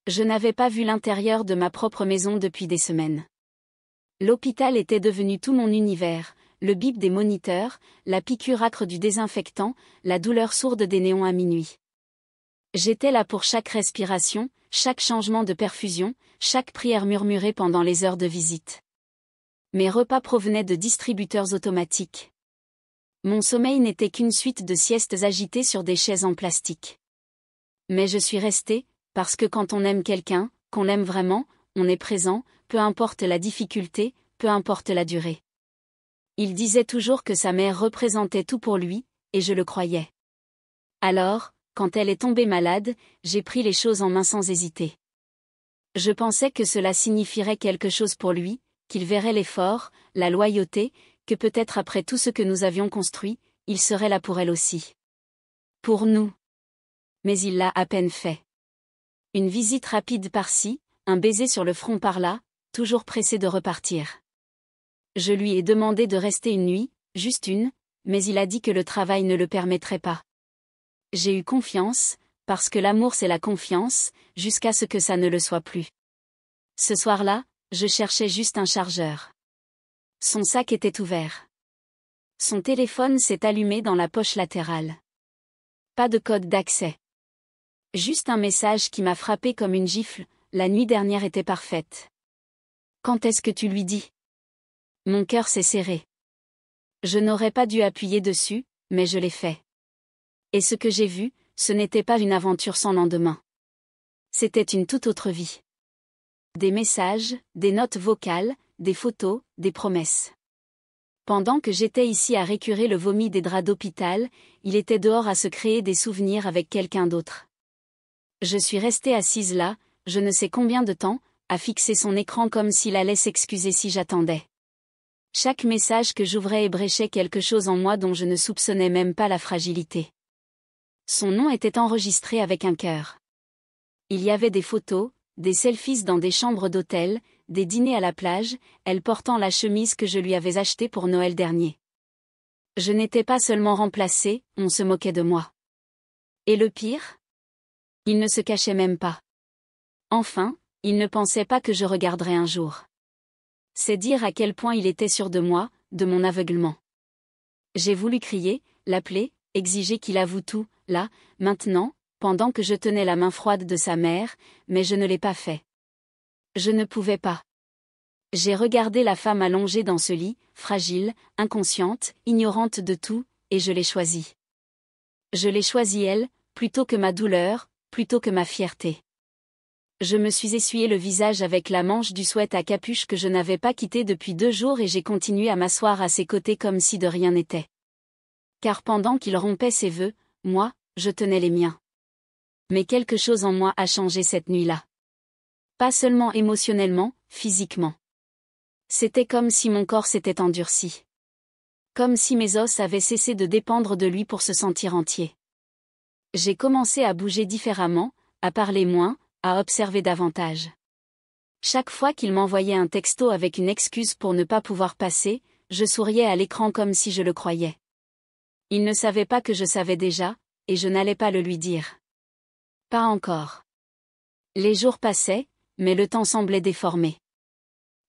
Je n'avais pas vu l'intérieur de ma propre maison depuis des semaines. L'hôpital était devenu tout mon univers, le bip des moniteurs, la piqûre âcre du désinfectant, la douleur sourde des néons à minuit. J'étais là pour chaque respiration, chaque changement de perfusion, chaque prière murmurée pendant les heures de visite. Mes repas provenaient de distributeurs automatiques. Mon sommeil n'était qu'une suite de siestes agitées sur des chaises en plastique. Mais je suis restée, parce que quand on aime quelqu'un, qu'on l'aime vraiment, on est présent, peu importe la difficulté, peu importe la durée. Il disait toujours que sa mère représentait tout pour lui, et je le croyais. Alors, quand elle est tombée malade, j'ai pris les choses en main sans hésiter. Je pensais que cela signifierait quelque chose pour lui, qu'il verrait l'effort, la loyauté, que peut-être après tout ce que nous avions construit, il serait là pour elle aussi. Pour nous. Mais il l'a à peine fait. Une visite rapide par-ci, un baiser sur le front par-là, toujours pressé de repartir. Je lui ai demandé de rester une nuit, juste une, mais il a dit que le travail ne le permettrait pas. J'ai eu confiance, parce que l'amour c'est la confiance, jusqu'à ce que ça ne le soit plus. Ce soir-là, je cherchais juste un chargeur. Son sac était ouvert. Son téléphone s'est allumé dans la poche latérale. Pas de code d'accès. Juste un message qui m'a frappé comme une gifle, la nuit dernière était parfaite. Quand est-ce que tu lui dis ? Mon cœur s'est serré. Je n'aurais pas dû appuyer dessus, mais je l'ai fait. Et ce que j'ai vu, ce n'était pas une aventure sans lendemain. C'était une toute autre vie. Des messages, des notes vocales, des photos, des promesses. Pendant que j'étais ici à récurer le vomi des draps d'hôpital, il était dehors à se créer des souvenirs avec quelqu'un d'autre. Je suis restée assise là, je ne sais combien de temps, à fixer son écran comme s'il allait s'excuser si j'attendais. Chaque message que j'ouvrais ébréchait quelque chose en moi dont je ne soupçonnais même pas la fragilité. Son nom était enregistré avec un cœur. Il y avait des photos, des selfies dans des chambres d'hôtel, des dîners à la plage, elle portant la chemise que je lui avais achetée pour Noël dernier. Je n'étais pas seulement remplacée, on se moquait de moi. Et le pire ? Il ne se cachait même pas. Enfin, il ne pensait pas que je regarderais un jour. C'est dire à quel point il était sûr de moi, de mon aveuglement. J'ai voulu crier, l'appeler, exiger qu'il avoue tout, là, maintenant, pendant que je tenais la main froide de sa mère, mais je ne l'ai pas fait. Je ne pouvais pas. J'ai regardé la femme allongée dans ce lit, fragile, inconsciente, ignorante de tout, et je l'ai choisie. Je l'ai choisie elle, plutôt que ma douleur, plutôt que ma fierté. Je me suis essuyé le visage avec la manche du sweat à capuche que je n'avais pas quitté depuis 2 jours et j'ai continué à m'asseoir à ses côtés comme si de rien n'était. Car pendant qu'il rompait ses vœux, moi, je tenais les miens. Mais quelque chose en moi a changé cette nuit-là. Pas seulement émotionnellement, physiquement. C'était comme si mon corps s'était endurci. Comme si mes os avaient cessé de dépendre de lui pour se sentir entier. J'ai commencé à bouger différemment, à parler moins, à observer davantage. Chaque fois qu'il m'envoyait un texto avec une excuse pour ne pas pouvoir passer, je souriais à l'écran comme si je le croyais. Il ne savait pas que je savais déjà, et je n'allais pas le lui dire. Pas encore. Les jours passaient, mais le temps semblait déformé.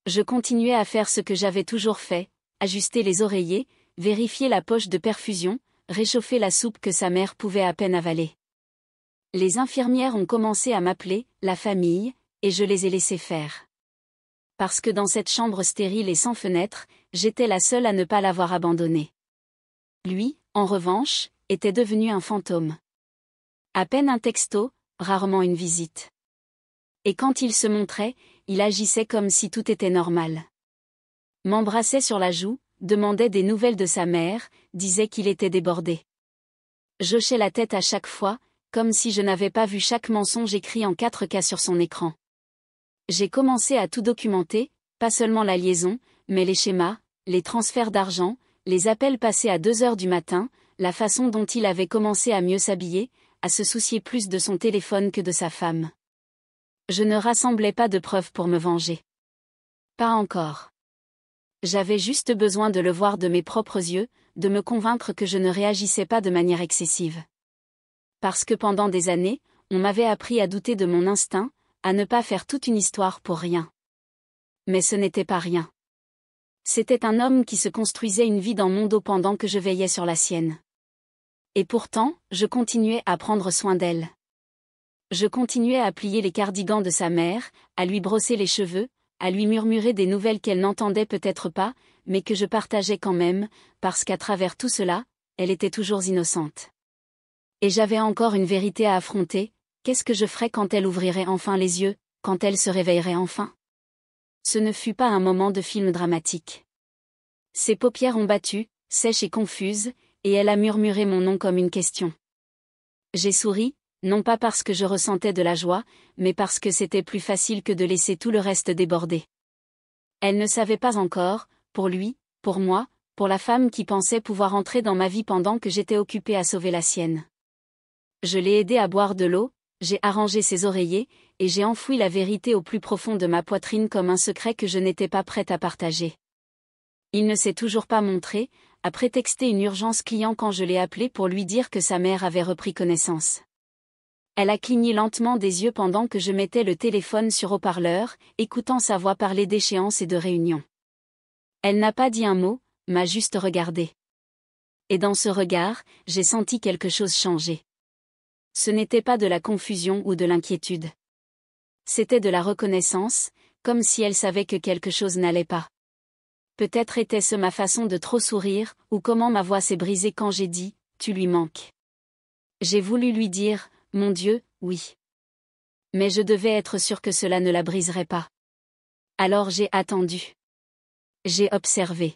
Je continuais à faire ce que j'avais toujours fait, ajuster les oreillers, vérifier la poche de perfusion, réchauffer la soupe que sa mère pouvait à peine avaler. Les infirmières ont commencé à m'appeler, la famille, et je les ai laissées faire. Parce que dans cette chambre stérile et sans fenêtre, j'étais la seule à ne pas l'avoir abandonné. Lui, en revanche, était devenu un fantôme. À peine un texto, rarement une visite. Et quand il se montrait, il agissait comme si tout était normal. M'embrassait sur la joue, demandait des nouvelles de sa mère, disait qu'il était débordé. J'hochais la tête à chaque fois, comme si je n'avais pas vu chaque mensonge écrit en 4K sur son écran. J'ai commencé à tout documenter, pas seulement la liaison, mais les schémas, les transferts d'argent, les appels passés à 2 heures du matin, la façon dont il avait commencé à mieux s'habiller, à se soucier plus de son téléphone que de sa femme. Je ne rassemblais pas de preuves pour me venger. Pas encore. J'avais juste besoin de le voir de mes propres yeux, de me convaincre que je ne réagissais pas de manière excessive. Parce que pendant des années, on m'avait appris à douter de mon instinct, à ne pas faire toute une histoire pour rien. Mais ce n'était pas rien. C'était un homme qui se construisait une vie dans mon dos pendant que je veillais sur la sienne. Et pourtant, je continuais à prendre soin d'elle. Je continuais à plier les cardigans de sa mère, à lui brosser les cheveux, à lui murmurer des nouvelles qu'elle n'entendait peut-être pas, mais que je partageais quand même, parce qu'à travers tout cela, elle était toujours innocente. Et j'avais encore une vérité à affronter, qu'est-ce que je ferais quand elle ouvrirait enfin les yeux, quand elle se réveillerait enfin? Ce ne fut pas un moment de film dramatique. Ses paupières ont battu, sèches et confuses, et elle a murmuré mon nom comme une question. J'ai souri, non pas parce que je ressentais de la joie, mais parce que c'était plus facile que de laisser tout le reste déborder. Elle ne savait pas encore, pour lui, pour moi, pour la femme qui pensait pouvoir entrer dans ma vie pendant que j'étais occupée à sauver la sienne. Je l'ai aidée à boire de l'eau, j'ai arrangé ses oreillers, et j'ai enfoui la vérité au plus profond de ma poitrine comme un secret que je n'étais pas prête à partager. Il ne s'est toujours pas montré, a prétexté une urgence client quand je l'ai appelé pour lui dire que sa mère avait repris connaissance. Elle a cligné lentement des yeux pendant que je mettais le téléphone sur haut-parleur, écoutant sa voix parler d'échéances et de réunions. Elle n'a pas dit un mot, m'a juste regardé. Et dans ce regard, j'ai senti quelque chose changer. Ce n'était pas de la confusion ou de l'inquiétude. C'était de la reconnaissance, comme si elle savait que quelque chose n'allait pas. Peut-être était-ce ma façon de trop sourire, ou comment ma voix s'est brisée quand j'ai dit « tu lui manques ». J'ai voulu lui dire « mon Dieu, oui ». Mais je devais être sûre que cela ne la briserait pas. Alors j'ai attendu. J'ai observé.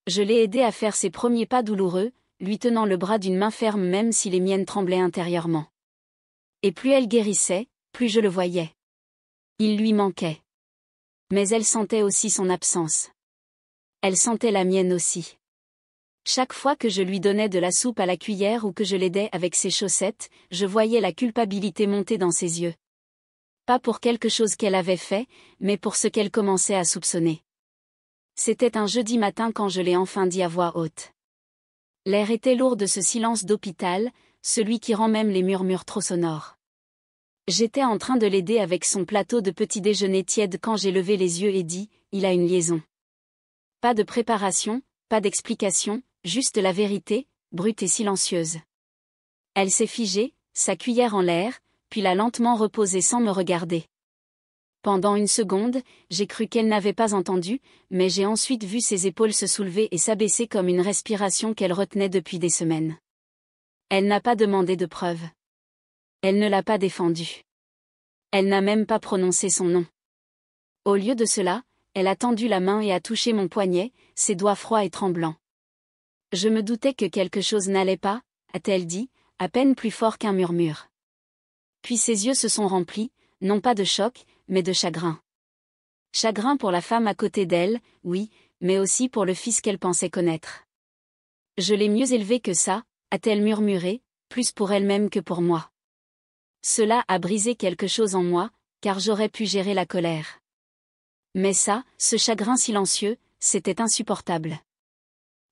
Je l'ai aidé à faire ses premiers pas douloureux, lui tenant le bras d'une main ferme même si les miennes tremblaient intérieurement. Et plus elle guérissait, plus je le voyais. Il lui manquait. Mais elle sentait aussi son absence. Elle sentait la mienne aussi. Chaque fois que je lui donnais de la soupe à la cuillère ou que je l'aidais avec ses chaussettes, je voyais la culpabilité monter dans ses yeux. Pas pour quelque chose qu'elle avait fait, mais pour ce qu'elle commençait à soupçonner. C'était un jeudi matin quand je l'ai enfin dit à voix haute. L'air était lourd de ce silence d'hôpital, celui qui rend même les murmures trop sonores. J'étais en train de l'aider avec son plateau de petit déjeuner tiède quand j'ai levé les yeux et dit « il a une liaison ». Pas de préparation, pas d'explication, juste la vérité, brute et silencieuse. Elle s'est figée, sa cuillère en l'air, puis l'a lentement reposée sans me regarder. Pendant une seconde, j'ai cru qu'elle n'avait pas entendu, mais j'ai ensuite vu ses épaules se soulever et s'abaisser comme une respiration qu'elle retenait depuis des semaines. Elle n'a pas demandé de preuves. Elle ne l'a pas défendu. Elle n'a même pas prononcé son nom. Au lieu de cela, elle a tendu la main et a touché mon poignet, ses doigts froids et tremblants. Je me doutais que quelque chose n'allait pas, a-t-elle dit, à peine plus fort qu'un murmure. Puis ses yeux se sont remplis, non pas de choc, mais de chagrin. Chagrin pour la femme à côté d'elle, oui, mais aussi pour le fils qu'elle pensait connaître. Je l'ai mieux élevé que ça, a-t-elle murmuré, plus pour elle-même que pour moi. Cela a brisé quelque chose en moi, car j'aurais pu gérer la colère. Mais ça, ce chagrin silencieux, c'était insupportable.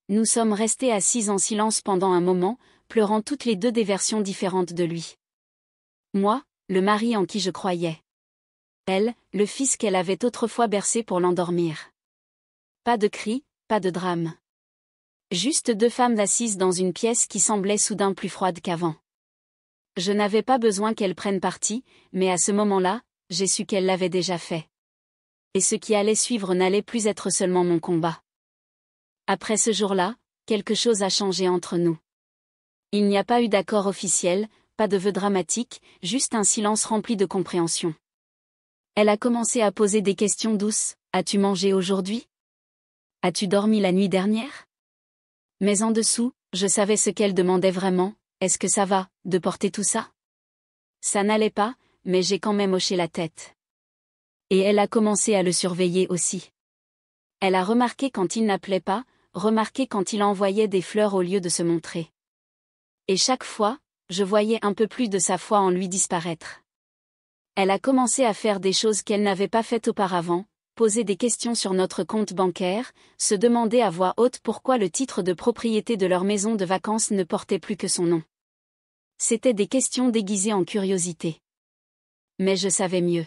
Nous sommes restés assises en silence pendant un moment, pleurant toutes les deux des versions différentes de lui. Moi, le mari en qui je croyais. Elle, le fils qu'elle avait autrefois bercé pour l'endormir. Pas de cris, pas de drame. Juste deux femmes assises dans une pièce qui semblait soudain plus froide qu'avant. Je n'avais pas besoin qu'elle prenne parti, mais à ce moment-là, j'ai su qu'elle l'avait déjà fait. Et ce qui allait suivre n'allait plus être seulement mon combat. Après ce jour-là, quelque chose a changé entre nous. Il n'y a pas eu d'accord officiel, pas de vœux dramatiques, juste un silence rempli de compréhension. Elle a commencé à poser des questions douces. As-tu mangé aujourd'hui? As-tu dormi la nuit dernière? Mais en dessous, je savais ce qu'elle demandait vraiment. Est-ce que ça va, de porter tout ça? Ça n'allait pas, mais j'ai quand même hoché la tête. Et elle a commencé à le surveiller aussi. Elle a remarqué quand il n'appelait pas, remarqué quand il envoyait des fleurs au lieu de se montrer. Et chaque fois, je voyais un peu plus de sa foi en lui disparaître. Elle a commencé à faire des choses qu'elle n'avait pas faites auparavant, poser des questions sur notre compte bancaire, se demander à voix haute pourquoi le titre de propriété de leur maison de vacances ne portait plus que son nom. C'étaient des questions déguisées en curiosité. Mais je savais mieux.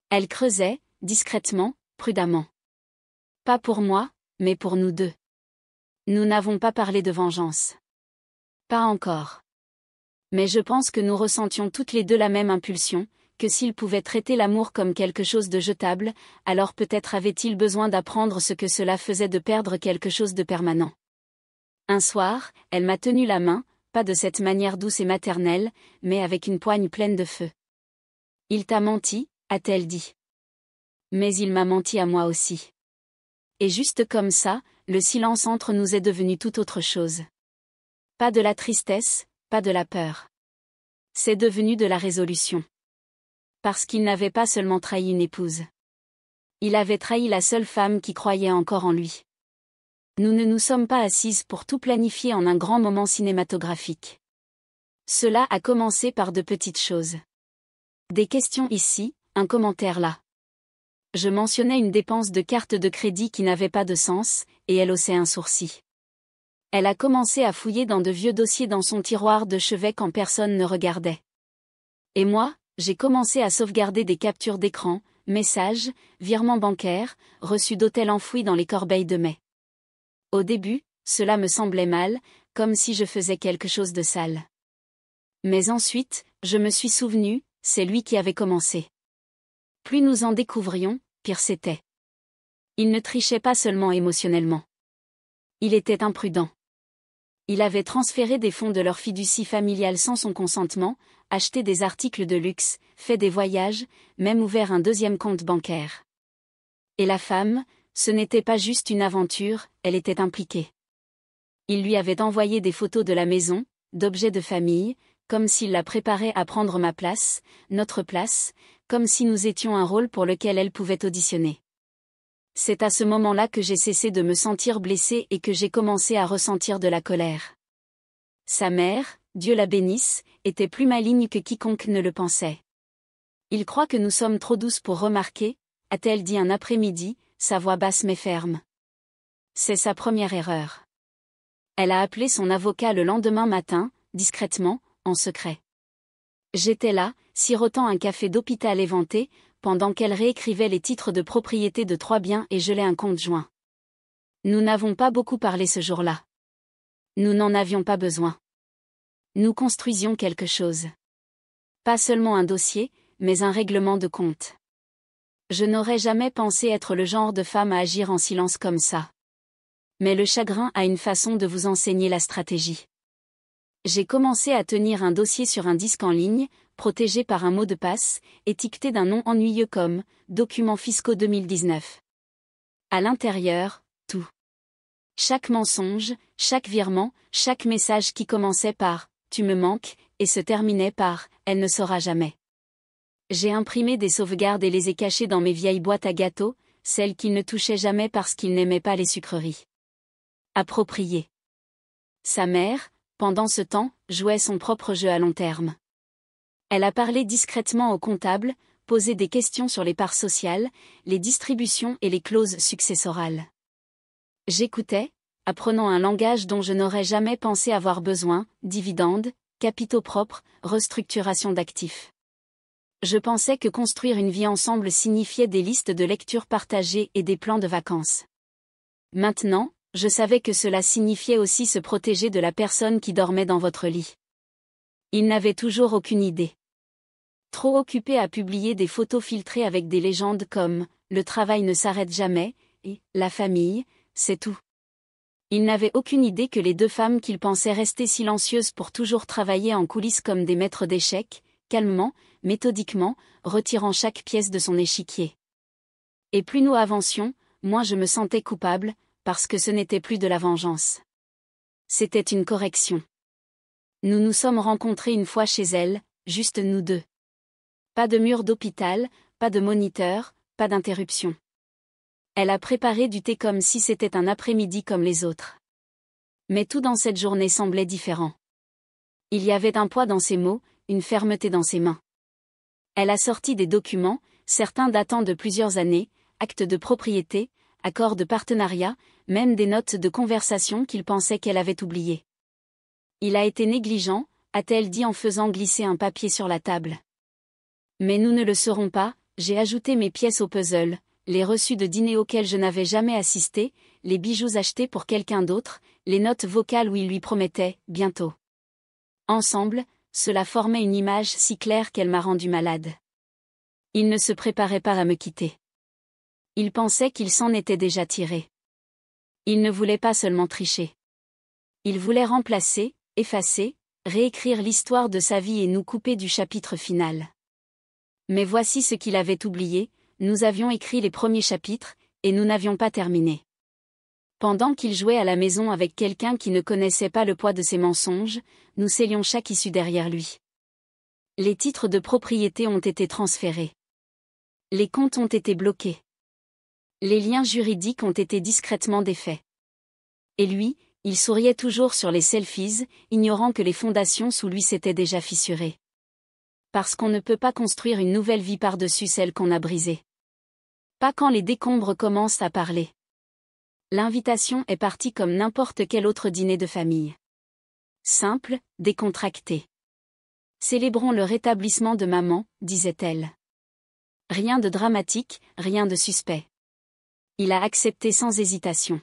Elle creusait, discrètement, prudemment. Pas pour moi, mais pour nous deux. Nous n'avons pas parlé de vengeance. Pas encore. Mais je pense que nous ressentions toutes les deux la même impulsion, que s'il pouvait traiter l'amour comme quelque chose de jetable, alors peut-être avait-il besoin d'apprendre ce que cela faisait de perdre quelque chose de permanent. Un soir, elle m'a tenu la main, pas de cette manière douce et maternelle, mais avec une poigne pleine de feu. Il t'a menti, a-t-elle dit. Mais il m'a menti à moi aussi. Et juste comme ça, le silence entre nous est devenu tout autre chose. Pas de la tristesse, pas de la peur. C'est devenu de la résolution. Parce qu'il n'avait pas seulement trahi une épouse. Il avait trahi la seule femme qui croyait encore en lui. Nous ne nous sommes pas assises pour tout planifier en un grand moment cinématographique. Cela a commencé par de petites choses. Des questions ici, un commentaire là. Je mentionnais une dépense de carte de crédit qui n'avait pas de sens, et elle haussait un sourcil. Elle a commencé à fouiller dans de vieux dossiers dans son tiroir de chevet quand personne ne regardait. Et moi, j'ai commencé à sauvegarder des captures d'écran, messages, virements bancaires, reçus d'hôtels enfouis dans les corbeilles de mai. Au début, cela me semblait mal, comme si je faisais quelque chose de sale. Mais ensuite, je me suis souvenu, c'est lui qui avait commencé. Plus nous en découvrions, pire c'était. Il ne trichait pas seulement émotionnellement. Il était imprudent. Il avait transféré des fonds de leur fiducie familiale sans son consentement, acheté des articles de luxe, fait des voyages, même ouvert un deuxième compte bancaire. Et la femme, ce n'était pas juste une aventure, elle était impliquée. Il lui avait envoyé des photos de la maison, d'objets de famille, comme s'il la préparait à prendre ma place, notre place, comme si nous étions un rôle pour lequel elle pouvait auditionner. C'est à ce moment-là que j'ai cessé de me sentir blessée et que j'ai commencé à ressentir de la colère. Sa mère, Dieu la bénisse, était plus maligne que quiconque ne le pensait. Il croit que nous sommes trop douces pour remarquer, a-t-elle dit un après-midi, sa voix basse mais ferme. C'est sa première erreur. Elle a appelé son avocat le lendemain matin, discrètement, en secret. J'étais là, sirotant un café d'hôpital éventé, pendant qu'elle réécrivait les titres de propriété de 3 biens et gelait un compte joint. Nous n'avons pas beaucoup parlé ce jour-là. Nous n'en avions pas besoin. Nous construisions quelque chose. Pas seulement un dossier, mais un règlement de compte. Je n'aurais jamais pensé être le genre de femme à agir en silence comme ça. Mais le chagrin a une façon de vous enseigner la stratégie. J'ai commencé à tenir un dossier sur un disque en ligne, protégé par un mot de passe, étiqueté d'un nom ennuyeux comme « Documents fiscaux 2019 ». À l'intérieur, tout. Chaque mensonge, chaque virement, chaque message qui commençait par « Tu me manques » et se terminait par « Elle ne saura jamais ». J'ai imprimé des sauvegardes et les ai cachées dans mes vieilles boîtes à gâteaux, celles qu'il ne touchait jamais parce qu'il n'aimait pas les sucreries. Approprié. Sa mère, pendant ce temps, jouait son propre jeu à long terme. Elle a parlé discrètement au comptable, posé des questions sur les parts sociales, les distributions et les clauses successorales. J'écoutais, apprenant un langage dont je n'aurais jamais pensé avoir besoin, dividendes, capitaux propres, restructuration d'actifs. Je pensais que construire une vie ensemble signifiait des listes de lecture partagées et des plans de vacances. Maintenant, je savais que cela signifiait aussi se protéger de la personne qui dormait dans votre lit. Il n'avait toujours aucune idée. Trop occupé à publier des photos filtrées avec des légendes comme « Le travail ne s'arrête jamais » et « La famille, c'est tout ». Il n'avait aucune idée que les 2 femmes qu'il pensait rester silencieuses pour toujours travailler en coulisses comme des maîtres d'échecs, calmement, méthodiquement, retirant chaque pièce de son échiquier. Et plus nous avancions, moins je me sentais coupable, parce que ce n'était plus de la vengeance. C'était une correction. Nous nous sommes rencontrés une fois chez elle, juste nous deux. Pas de mur d'hôpital, pas de moniteur, pas d'interruption. Elle a préparé du thé comme si c'était un après-midi comme les autres. Mais tout dans cette journée semblait différent. Il y avait un poids dans ses mots, une fermeté dans ses mains. Elle a sorti des documents, certains datant de plusieurs années, actes de propriété, accords de partenariat, même des notes de conversation qu'il pensait qu'elle avait oubliées. Il a été négligent, a-t-elle dit en faisant glisser un papier sur la table. Mais nous ne le serons pas, j'ai ajouté mes pièces au puzzle, les reçus de dîner auxquels je n'avais jamais assisté, les bijoux achetés pour quelqu'un d'autre, les notes vocales où il lui promettait « bientôt ». Ensemble, cela formait une image si claire qu'elle m'a rendu malade. Il ne se préparait pas à me quitter. Il pensait qu'il s'en était déjà tiré. Il ne voulait pas seulement tricher. Il voulait remplacer, effacer, réécrire l'histoire de sa vie et nous couper du chapitre final. Mais voici ce qu'il avait oublié, nous avions écrit les premiers chapitres, et nous n'avions pas terminé. Pendant qu'il jouait à la maison avec quelqu'un qui ne connaissait pas le poids de ses mensonges, nous scellions chaque issue derrière lui. Les titres de propriété ont été transférés. Les comptes ont été bloqués. Les liens juridiques ont été discrètement défaits. Et lui, il souriait toujours sur les selfies, ignorant que les fondations sous lui s'étaient déjà fissurées. Parce qu'on ne peut pas construire une nouvelle vie par-dessus celle qu'on a brisée. Pas quand les décombres commencent à parler. L'invitation est partie comme n'importe quel autre dîner de famille. Simple, décontracté. Célébrons le rétablissement de maman, disait-elle. Rien de dramatique, rien de suspect. Il a accepté sans hésitation.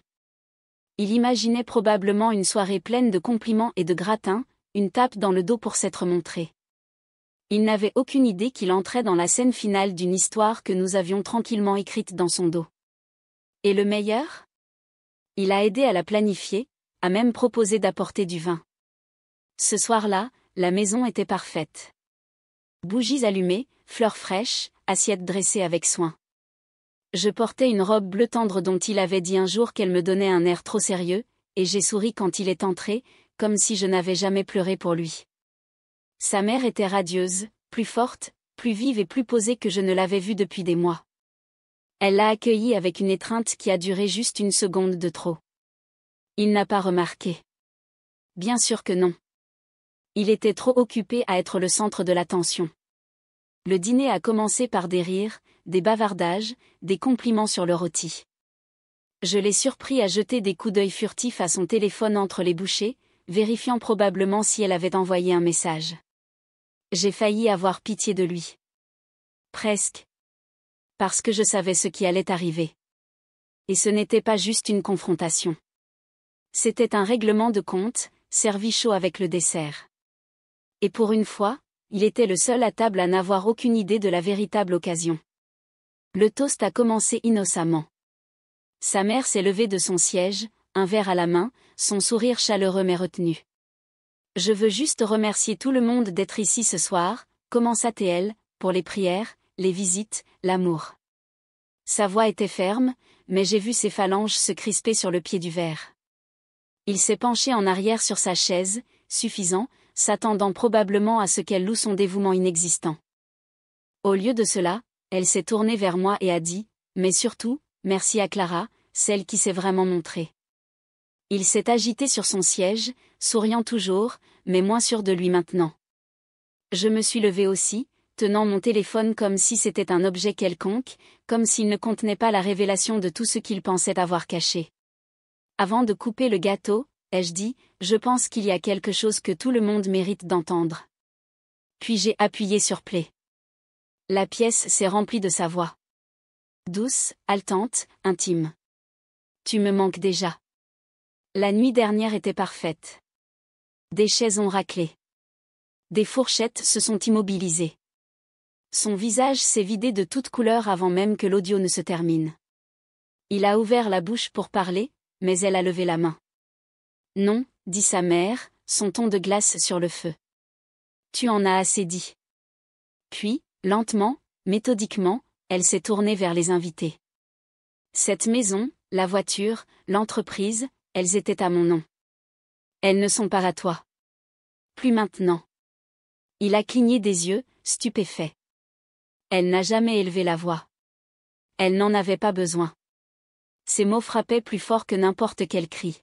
Il imaginait probablement une soirée pleine de compliments et de gratins, une tape dans le dos pour s'être montré. Il n'avait aucune idée qu'il entrait dans la scène finale d'une histoire que nous avions tranquillement écrite dans son dos. Et le meilleur ? Il a aidé à la planifier, a même proposé d'apporter du vin. Ce soir-là, la maison était parfaite. Bougies allumées, fleurs fraîches, assiettes dressées avec soin. Je portais une robe bleu tendre dont il avait dit un jour qu'elle me donnait un air trop sérieux, et j'ai souri quand il est entré, comme si je n'avais jamais pleuré pour lui. Sa mère était radieuse, plus forte, plus vive et plus posée que je ne l'avais vue depuis des mois. Elle l'a accueilli avec une étreinte qui a duré juste une seconde de trop. Il n'a pas remarqué. Bien sûr que non. Il était trop occupé à être le centre de l'attention. Le dîner a commencé par des rires, des bavardages, des compliments sur le rôti. Je l'ai surpris à jeter des coups d'œil furtifs à son téléphone entre les bouchées, vérifiant probablement si elle avait envoyé un message. J'ai failli avoir pitié de lui. Presque. Parce que je savais ce qui allait arriver. Et ce n'était pas juste une confrontation. C'était un règlement de compte, servi chaud avec le dessert. Et pour une fois, il était le seul à table à n'avoir aucune idée de la véritable occasion. Le toast a commencé innocemment. Sa mère s'est levée de son siège, un verre à la main, son sourire chaleureux mais retenu. « Je veux juste remercier tout le monde d'être ici ce soir », commença-t-elle, pour les prières, les visites, l'amour. Sa voix était ferme, mais j'ai vu ses phalanges se crisper sur le pied du verre. Il s'est penché en arrière sur sa chaise, suffisant, s'attendant probablement à ce qu'elle loue son dévouement inexistant. Au lieu de cela, elle s'est tournée vers moi et a dit, mais surtout, merci à Clara, celle qui s'est vraiment montrée. Il s'est agité sur son siège, souriant toujours, mais moins sûr de lui maintenant. Je me suis levée aussi, tenant mon téléphone comme si c'était un objet quelconque, comme s'il ne contenait pas la révélation de tout ce qu'il pensait avoir caché. Avant de couper le gâteau, ai-je dit, je pense qu'il y a quelque chose que tout le monde mérite d'entendre. Puis j'ai appuyé sur play. La pièce s'est remplie de sa voix. Douce, haletante, intime. Tu me manques déjà. La nuit dernière était parfaite. Des chaises ont raclé. Des fourchettes se sont immobilisées. Son visage s'est vidé de toute couleur avant même que l'audio ne se termine. Il a ouvert la bouche pour parler, mais elle a levé la main. Non, dit sa mère, son ton de glace sur le feu. Tu en as assez dit. Puis, lentement, méthodiquement, elle s'est tournée vers les invités. Cette maison, la voiture, l'entreprise, elles étaient à mon nom. Elles ne sont pas à toi. Plus maintenant. Il a cligné des yeux, stupéfait. Elle n'a jamais élevé la voix. Elle n'en avait pas besoin. Ces mots frappaient plus fort que n'importe quel cri.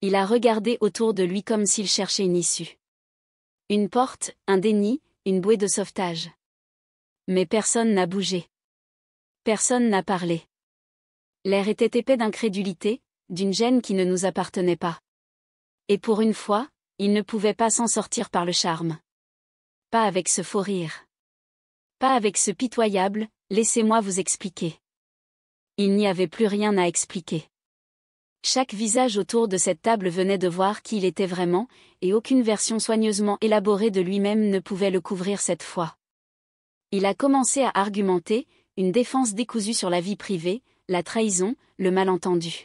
Il a regardé autour de lui comme s'il cherchait une issue. Une porte, un déni, une bouée de sauvetage. Mais personne n'a bougé. Personne n'a parlé. L'air était épais d'incrédulité, d'une gêne qui ne nous appartenait pas. Et pour une fois, il ne pouvait pas s'en sortir par le charme. Pas avec ce faux rire. Pas avec ce pitoyable, laissez-moi vous expliquer. Il n'y avait plus rien à expliquer. Chaque visage autour de cette table venait de voir qui il était vraiment, et aucune version soigneusement élaborée de lui-même ne pouvait le couvrir cette fois. Il a commencé à argumenter, une défense décousue sur la vie privée, la trahison, le malentendu.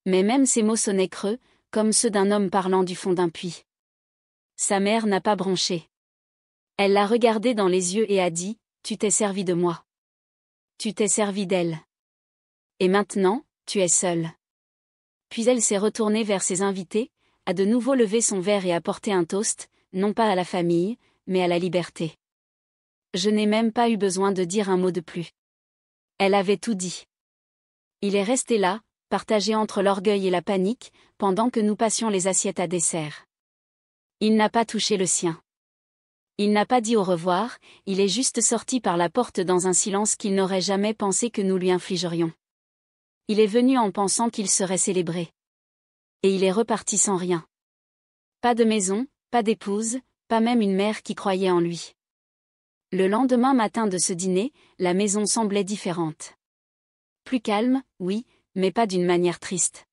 Mais même ces mots sonnaient creux, comme ceux d'un homme parlant du fond d'un puits. Sa mère n'a pas bronché. Elle l'a regardé dans les yeux et a dit, « Tu t'es servi de moi. Tu t'es servi d'elle. Et maintenant, tu es seule. » Puis elle s'est retournée vers ses invités, a de nouveau levé son verre et apporté un toast, non pas à la famille, mais à la liberté. Je n'ai même pas eu besoin de dire un mot de plus. Elle avait tout dit. Il est resté là, partagé entre l'orgueil et la panique, pendant que nous passions les assiettes à dessert. Il n'a pas touché le sien. Il n'a pas dit au revoir, il est juste sorti par la porte dans un silence qu'il n'aurait jamais pensé que nous lui infligerions. Il est venu en pensant qu'il serait célébré. Et il est reparti sans rien. Pas de maison, pas d'épouse, pas même une mère qui croyait en lui. Le lendemain matin de ce dîner, la maison semblait différente. Plus calme, oui, mais pas d'une manière triste.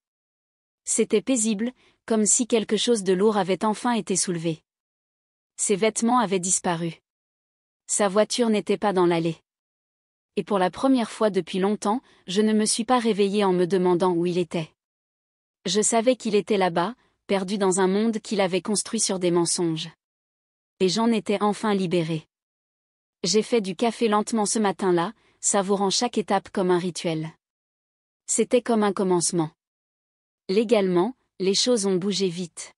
C'était paisible, comme si quelque chose de lourd avait enfin été soulevé. Ses vêtements avaient disparu. Sa voiture n'était pas dans l'allée. Et pour la première fois depuis longtemps, je ne me suis pas réveillée en me demandant où il était. Je savais qu'il était là-bas, perdu dans un monde qu'il avait construit sur des mensonges. Et j'en étais enfin libérée. J'ai fait du café lentement ce matin-là, savourant chaque étape comme un rituel. C'était comme un commencement. Légalement, les choses ont bougé vite.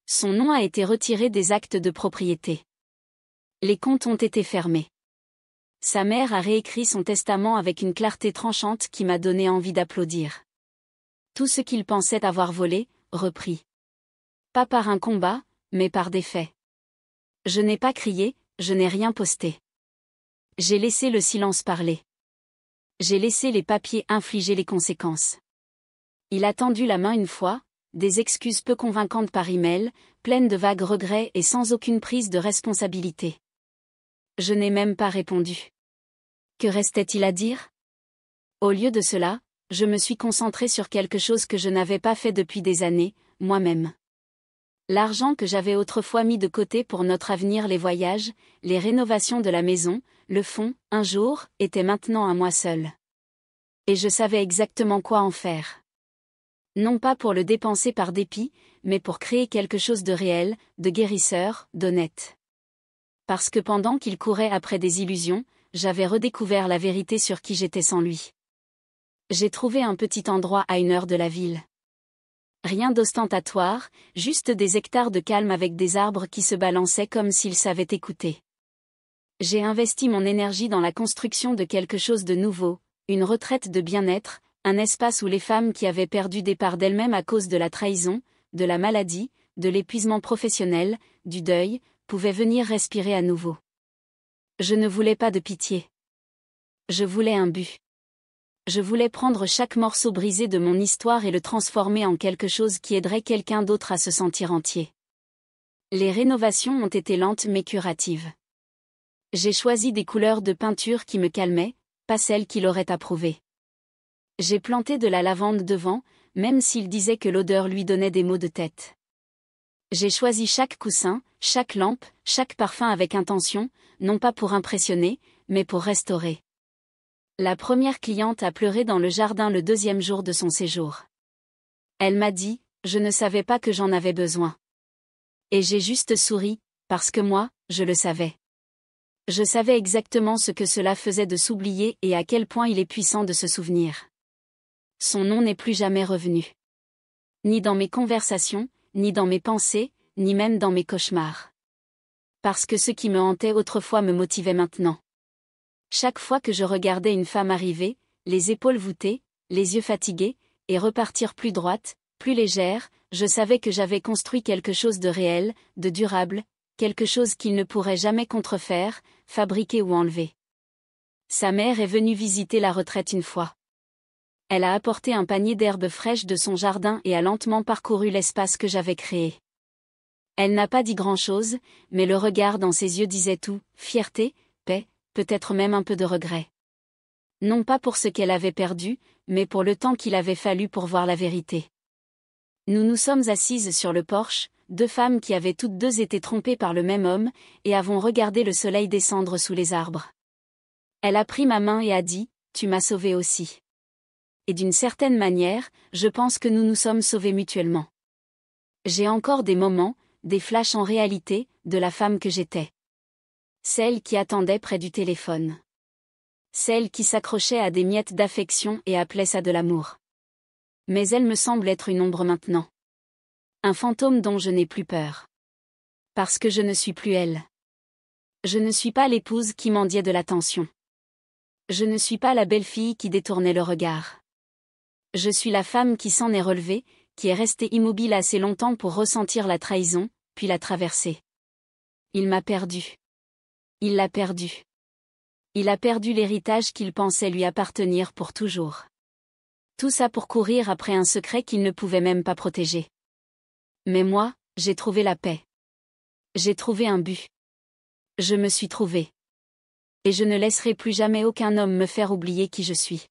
Son nom a été retiré des actes de propriété. Les comptes ont été fermés. Sa mère a réécrit son testament avec une clarté tranchante qui m'a donné envie d'applaudir. Tout ce qu'il pensait avoir volé, repris. Pas par un combat, mais par des faits. Je n'ai pas crié, je n'ai rien posté. J'ai laissé le silence parler. J'ai laissé les papiers infliger les conséquences. Il a tendu la main une fois, des excuses peu convaincantes par email, pleines de vagues regrets et sans aucune prise de responsabilité. Je n'ai même pas répondu. Que restait-il à dire? Au lieu de cela, je me suis concentrée sur quelque chose que je n'avais pas fait depuis des années, moi-même. L'argent que j'avais autrefois mis de côté pour notre avenir, les voyages, les rénovations de la maison, le fonds, un jour, était maintenant à moi seule. Et je savais exactement quoi en faire. Non pas pour le dépenser par dépit, mais pour créer quelque chose de réel, de guérisseur, d'honnête. Parce que pendant qu'il courait après des illusions, j'avais redécouvert la vérité sur qui j'étais sans lui. J'ai trouvé un petit endroit à 1 heure de la ville. Rien d'ostentatoire, juste des hectares de calme avec des arbres qui se balançaient comme s'ils savaient écouter. J'ai investi mon énergie dans la construction de quelque chose de nouveau, une retraite de bien-être, un espace où les femmes qui avaient perdu des parts d'elles-mêmes à cause de la trahison, de la maladie, de l'épuisement professionnel, du deuil, pouvaient venir respirer à nouveau. Je ne voulais pas de pitié. Je voulais un but. Je voulais prendre chaque morceau brisé de mon histoire et le transformer en quelque chose qui aiderait quelqu'un d'autre à se sentir entier. Les rénovations ont été lentes mais curatives. J'ai choisi des couleurs de peinture qui me calmaient, pas celles qu'il aurait approuvées. J'ai planté de la lavande devant, même s'il disait que l'odeur lui donnait des maux de tête. J'ai choisi chaque coussin, chaque lampe, chaque parfum avec intention, non pas pour impressionner, mais pour restaurer. La première cliente a pleuré dans le jardin le 2e jour de son séjour. Elle m'a dit, je ne savais pas que j'en avais besoin. Et j'ai juste souri, parce que moi, je le savais. Je savais exactement ce que cela faisait de s'oublier et à quel point il est puissant de se souvenir. Son nom n'est plus jamais revenu. Ni dans mes conversations, ni dans mes pensées, ni même dans mes cauchemars. Parce que ce qui me hantait autrefois me motivait maintenant. Chaque fois que je regardais une femme arriver, les épaules voûtées, les yeux fatigués, et repartir plus droite, plus légère, je savais que j'avais construit quelque chose de réel, de durable, quelque chose qu'il ne pourrait jamais contrefaire, fabriquer ou enlever. Sa mère est venue visiter la retraite une fois. Elle a apporté un panier d'herbes fraîches de son jardin et a lentement parcouru l'espace que j'avais créé. Elle n'a pas dit grand-chose, mais le regard dans ses yeux disait tout, fierté, paix, peut-être même un peu de regret. Non pas pour ce qu'elle avait perdu, mais pour le temps qu'il avait fallu pour voir la vérité. Nous nous sommes assises sur le porche, deux femmes qui avaient toutes deux été trompées par le même homme, et avons regardé le soleil descendre sous les arbres. Elle a pris ma main et a dit, « Tu m'as sauvée aussi. » Et d'une certaine manière, je pense que nous nous sommes sauvés mutuellement. J'ai encore des moments, des flashs en réalité, de la femme que j'étais. Celle qui attendait près du téléphone. Celle qui s'accrochait à des miettes d'affection et appelait ça de l'amour. Mais elle me semble être une ombre maintenant. Un fantôme dont je n'ai plus peur. Parce que je ne suis plus elle. Je ne suis pas l'épouse qui mendiait de l'attention. Je ne suis pas la belle-fille qui détournait le regard. Je suis la femme qui s'en est relevée, qui est restée immobile assez longtemps pour ressentir la trahison, puis la traverser. Il m'a perdu. Il l'a perdu. Il a perdu l'héritage qu'il pensait lui appartenir pour toujours. Tout ça pour courir après un secret qu'il ne pouvait même pas protéger. Mais moi, j'ai trouvé la paix. J'ai trouvé un but. Je me suis trouvée. Et je ne laisserai plus jamais aucun homme me faire oublier qui je suis.